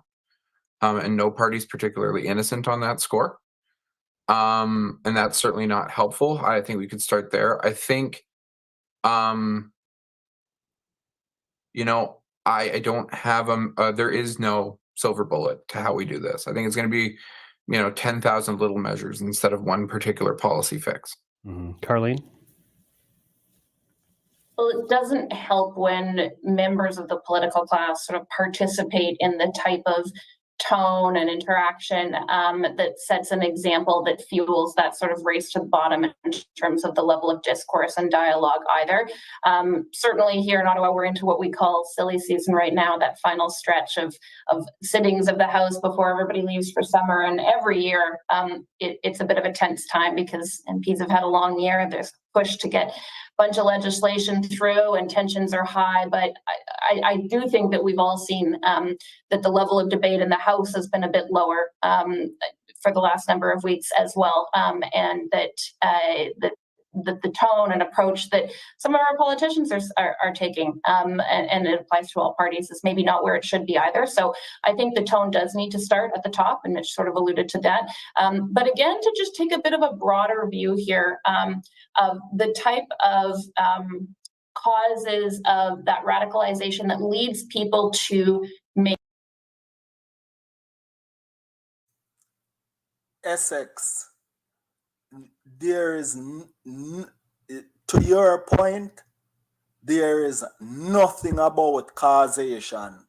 And no party's particularly innocent on that score. And that's certainly not helpful. I think we could start there. I think, I don't have there is no silver bullet to how we do this. I think it's going to be, 10,000 little measures instead of one particular policy fix. Mm-hmm. Carlene? Well, it doesn't help when members of the political class sort of participate in the type of tone and interaction that sets an example that fuels that sort of race to the bottom in terms of the level of discourse and dialogue either. Certainly here in Ottawa, we're into what we call silly season right now, that final stretch of sittings of the House before everybody leaves for summer. And every year it's a bit of a tense time because MPs have had a long year. There's push to get bunch of legislation through and tensions are high, but I do think that we've all seen that the level of debate in the House has been a bit lower for the last number of weeks as well, and that the tone and approach that some of our politicians are taking, and it applies to all parties, is maybe not where it should be either. So I think the tone does need to start at the top, and Mitch sort of alluded to that. But again, to just take a bit of a broader view here of the type of causes of that radicalization that leads people to make Essex, there is, to your point, there is nothing about causation.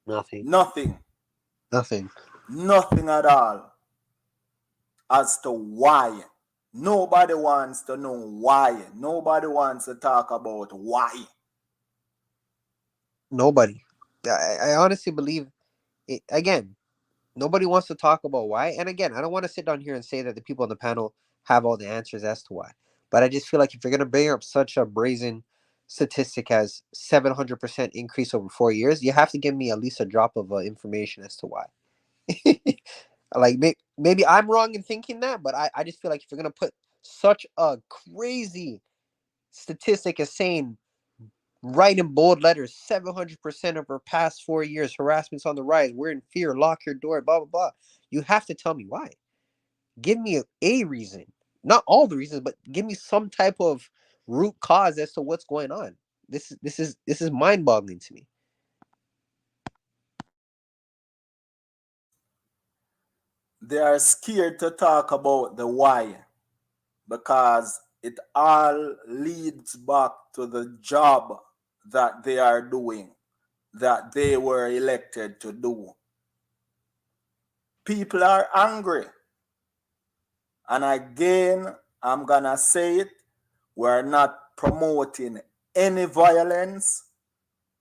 Nothing. Nothing. Nothing. Nothing at all as to why Nobody wants to know why. Nobody wants to talk about why. Nobody. I honestly believe it, again, nobody wants to talk about why. And again, I don't want to sit down here and say that the people on the panel have all the answers as to why. But I just feel like if you're going to bring up such a brazen statistic as 700% increase over 4 years, you have to give me at least a drop of information as to why. Like maybe I'm wrong in thinking that, but I just feel like if you're going to put such a crazy statistic as saying right in bold letters, 700% over past 4 years, harassment's on the rise, we're in fear, lock your door, blah, blah, blah. You have to tell me why. Give me a reason. Not all the reasons, but give me some type of root cause as to what's going on. This is mind-boggling to me. They are scared to talk about the why because it all leads back to the job that they are doing, that they were elected to do. People are angry. And again, I'm going to say it, we're not promoting any violence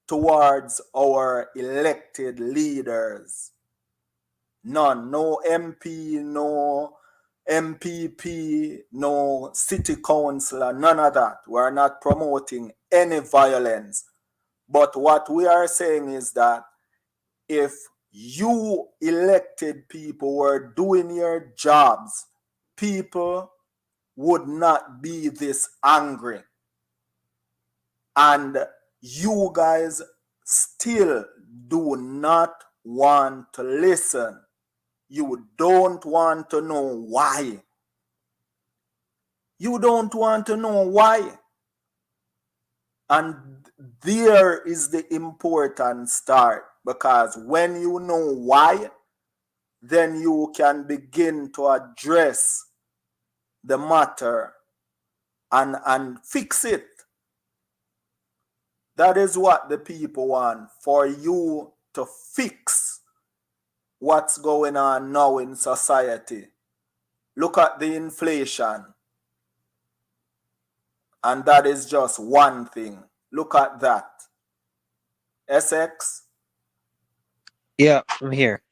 towards our elected leaders. None. No MP, no MPP, no city councillor, none of that. We're not promoting any violence. But what we are saying is that if you elected people were doing your jobs, people would not be this angry. And you guys still do not want to listen. You don't want to know why. You don't want to know why. And there is the important start, because when you know why, then you can begin to address the matter and fix it. That is what the people want, for you to fix what's going on now in society. Look at the inflation. And that is just one thing. Look at that. SX? Yeah, I'm here.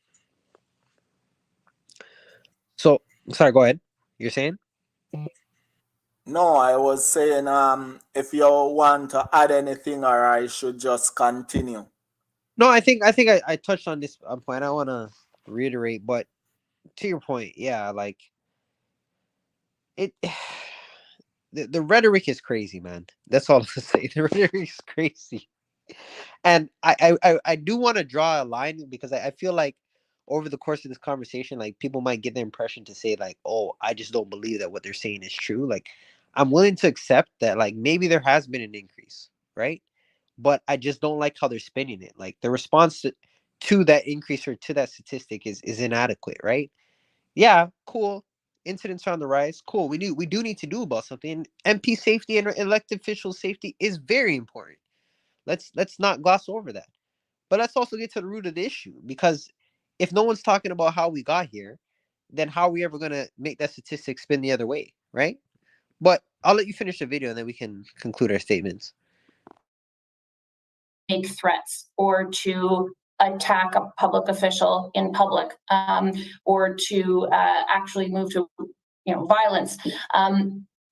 So, sorry, go ahead. You're saying? No, I was saying if you want to add anything, or I should just continue. No, I think I touched on this point. I don't want to reiterate, but to your point, yeah, like it. The rhetoric is crazy, man. That's all to say. The rhetoric is crazy, and I do want to draw a line because I feel like over the course of this conversation, like people might get the impression to say like, oh, I just don't believe that what they're saying is true. Like, I'm willing to accept that like maybe there has been an increase, right? But I just don't like how they're spinning it. Like the response to that increase or to that statistic is inadequate, right? Yeah, cool. Incidents are on the rise. Cool. We do need to do about something. MP safety and elected official safety is very important. Let's not gloss over that. But let's also get to the root of the issue, because if no one's talking about how we got here, then how are we ever gonna make that statistic spin the other way, right? But I'll let you finish the video and then we can conclude our statements. Make threats or to attack a public official in public, or to actually move to violence.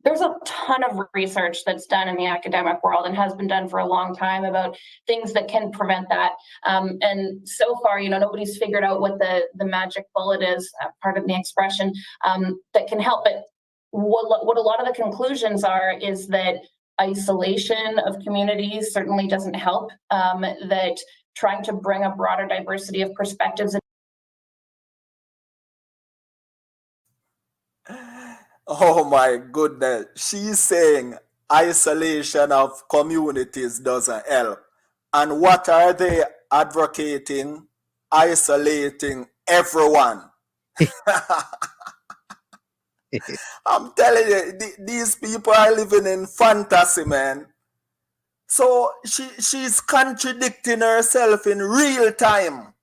There's a ton of research that's done in the academic world and has been done for a long time about things that can prevent that. And so far, nobody's figured out what the magic bullet is, pardon the expression, that can help. But what a lot of the conclusions are is that isolation of communities certainly doesn't help, that trying to bring a broader diversity of perspectives. Oh my goodness. She's saying isolation of communities doesn't help. And what are they advocating? Isolating everyone. I'm telling you, these people are living in fantasy, man. So she's contradicting herself in real time.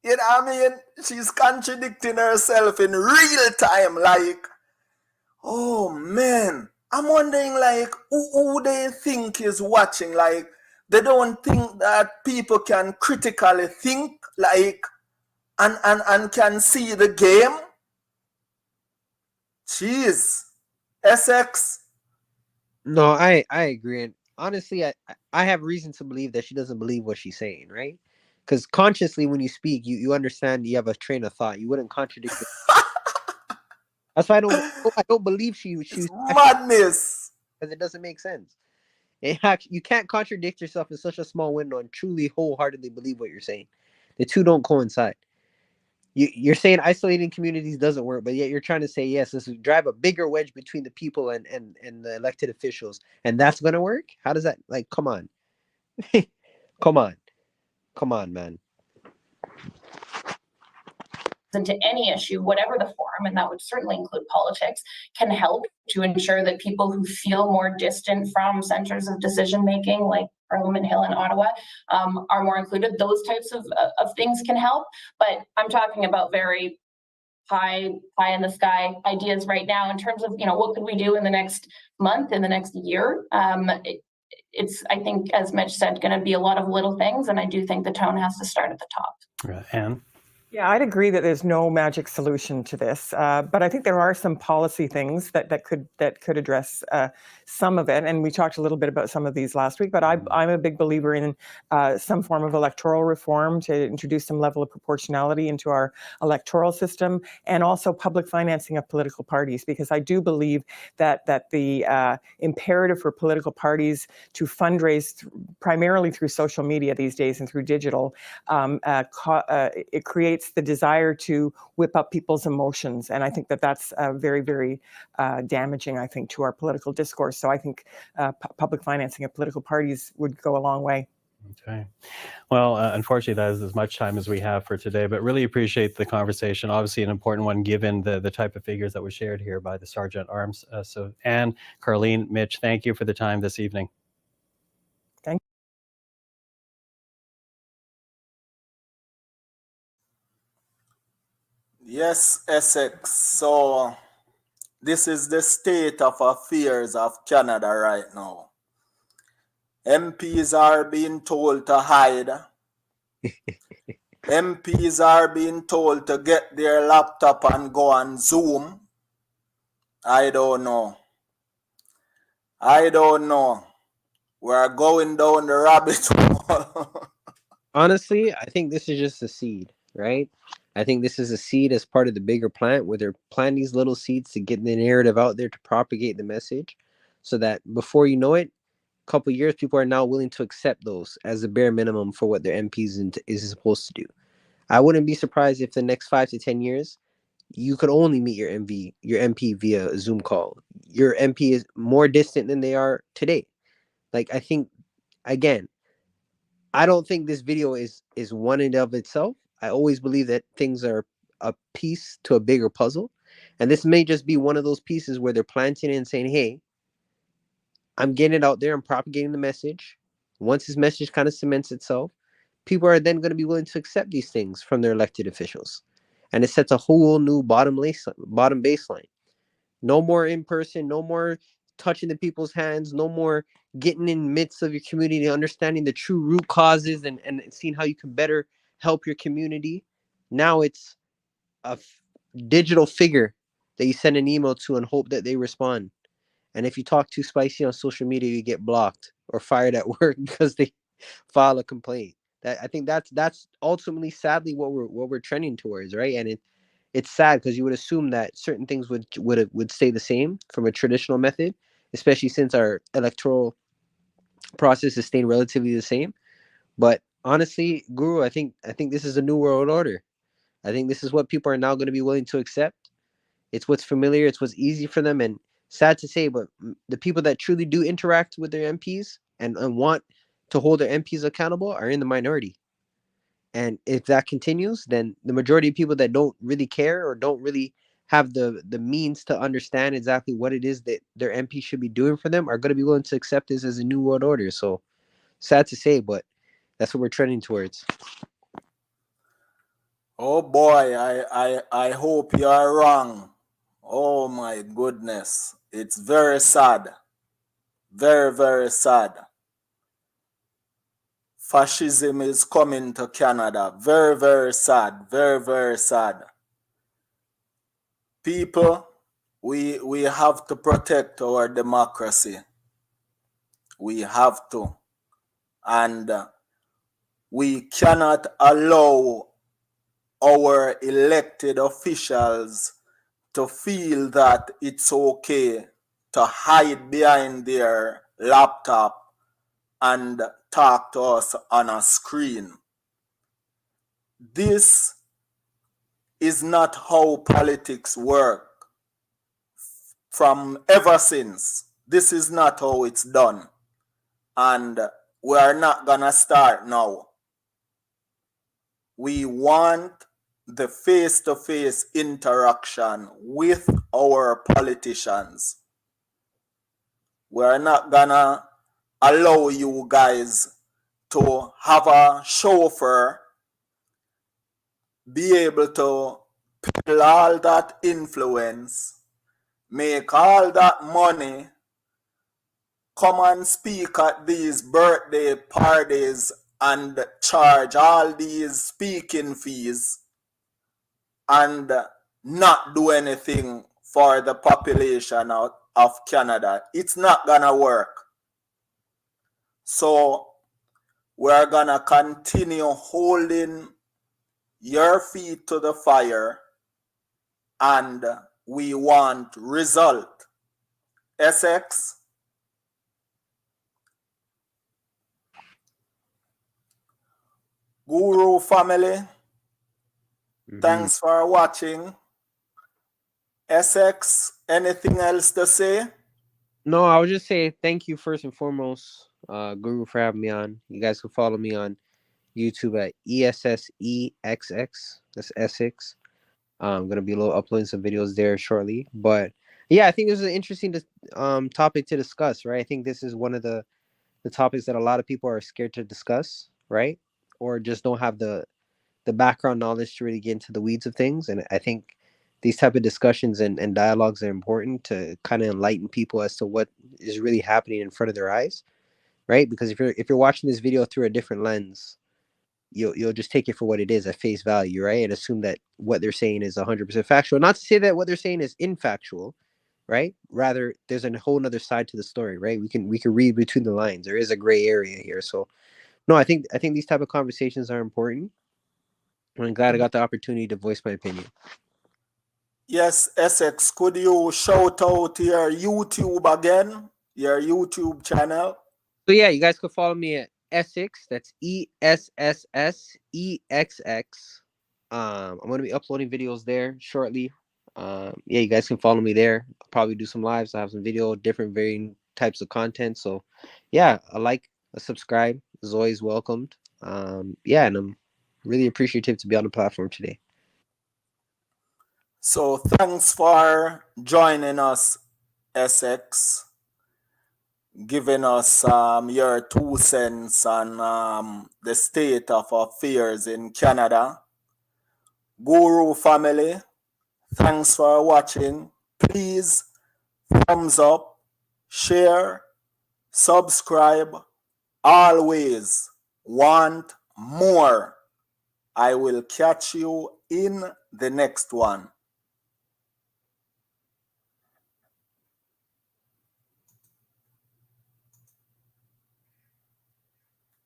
You know what I mean? She's contradicting herself in real time. Like, oh man, I'm wondering, like, who they think is watching. Like, they don't think that people can critically think, like, and can see the game. Jeez, Essex. No, I agree, and honestly, I have reason to believe that she doesn't believe what she's saying, right? Because consciously, when you speak, you understand, you have a train of thought. You wouldn't contradict it. That's why I don't believe she's It's madness. because it doesn't make sense. You can't contradict yourself in such a small window and truly wholeheartedly believe what you're saying. The two don't coincide. You're saying isolating communities doesn't work, but yet you're trying to say, yes, this will drive a bigger wedge between the people and the elected officials, and that's going to work? How does that, like, come on. Come on, man. Into any issue, whatever the form, and that would certainly include politics, can help to ensure that people who feel more distant from centers of decision making, like Parliament Hill and Ottawa, are more included. Those types of things can help, but I'm talking about very pie in the sky ideas right now in terms of, what could we do in the next month, in the next year. It's, I think, as Mitch said, going to be a lot of little things, and I do think the tone has to start at the top. Anne? Yeah, I'd agree that there's no magic solution to this, but I think there are some policy things that could address some of it. And we talked a little bit about some of these last week. But I'm a big believer in some form of electoral reform to introduce some level of proportionality into our electoral system, and also public financing of political parties, because I do believe that the imperative for political parties to fundraise primarily through social media these days and through digital, it creates the desire to whip up people's emotions. And I think that that's very, very damaging, I think, to our political discourse. So I think public financing of political parties would go a long way. Okay. Well, unfortunately, that is as much time as we have for today, but really appreciate the conversation. Obviously, an important one given the type of figures that were shared here by the Sergeant at Arms. So Anne, Carleen, Mitch, thank you for the time this evening. Thank you. Yes, Essex. So this is the state of affairs of Canada right now. MPs are being told to hide. MPs are being told to get their laptop and go on Zoom. I don't know. We're going down the rabbit hole. Honestly, I think this is just a seed, right? I think this is a seed as part of the bigger plant, where they're planting these little seeds to get the narrative out there, to propagate the message, so that before you know it, a couple of years, people are now willing to accept those as the bare minimum for what their MPs is supposed to do. I wouldn't be surprised if the next 5 to 10 years, you could only meet your MP via a Zoom call. Your MP is more distant than they are today. Like, I think, again, I don't think this video is one in of itself. I always believe that things are a piece to a bigger puzzle. And this may just be one of those pieces where they're planting it and saying, hey, I'm getting it out there, I'm propagating the message. Once this message kind of cements itself, people are then going to be willing to accept these things from their elected officials. And it sets a whole new bottom baseline. No more in person, no more touching the people's hands, no more getting in midst of your community, understanding the true root causes and seeing how you can better help your community. Now it's a digital figure that you send an email to and hope that they respond. And if you talk too spicy on social media, you get blocked or fired at work because they file a complaint. I think that's ultimately, sadly, what we're trending towards, right? And it's sad because you would assume that certain things would stay the same from a traditional method, especially since our electoral process is staying relatively the same. But honestly, Guru, I think this is a new world order. I think this is what people are now going to be willing to accept. It's what's familiar. It's what's easy for them. And sad to say, but the people that truly do interact with their MPs and want to hold their MPs accountable are in the minority. And if that continues, then the majority of people that don't really care or don't really have the means to understand exactly what it is that their MP should be doing for them are going to be willing to accept this as a new world order. So sad to say, but that's what we're trending towards. Oh boy, I hope you are wrong. Oh my goodness. It's very sad. Very, very sad. Fascism is coming to Canada. Very, very sad. Very, very sad. People, we have to protect our democracy. We have to. And we cannot allow our elected officials to feel that it's okay to hide behind their laptop and talk to us on a screen. This is not how politics work. From ever since, this is not how it's done. And we are not gonna start now. We want the face-to-face interaction with our politicians. We're not gonna allow you guys to have a chauffeur be able to peddle all that influence, make all that money, come and speak at these birthday parties and charge all these speaking fees and not do anything for the population of Canada. It's not gonna work. So we're gonna continue holding your feet to the fire, and we want result. Essex, Guru family, thanks for watching. Essex, anything else to say? No, I would just say thank you first and foremost, Guru, for having me on. You guys can follow me on YouTube at ESSEXX. That's Essex. I'm gonna be uploading some videos there shortly. But yeah, I think this is an interesting topic to discuss, right? I think this is one of the topics that a lot of people are scared to discuss, right? Or just don't have the background knowledge to really get into the weeds of things. And I think these type of discussions and dialogues are important to kind of enlighten people as to what is really happening in front of their eyes, right? Because if you're watching this video through a different lens, you'll just take it for what it is at face value, right? And assume that what they're saying is 100% factual. Not to say that what they're saying is infactual, right? Rather, there's a whole other side to the story, right? We can read between the lines. There is a gray area here. So no, I think these type of conversations are important. I'm glad I got the opportunity to voice my opinion. Yes, Essex, could you shout out your YouTube again? Your YouTube channel? So yeah, you guys can follow me at Essex. That's ESSSEXX. I'm gonna be uploading videos there shortly. Yeah, you guys can follow me there. I'll probably do some lives. I have some video, different varying types of content. So yeah, a subscribe is always welcomed. Yeah, and I'm really appreciative to be on the platform today. So thanks for joining us, Essex, giving us your 2 cents on the state of affairs in Canada. Guru family, thanks for watching. Please thumbs up, share, subscribe. Always want more. I will catch you in the next one.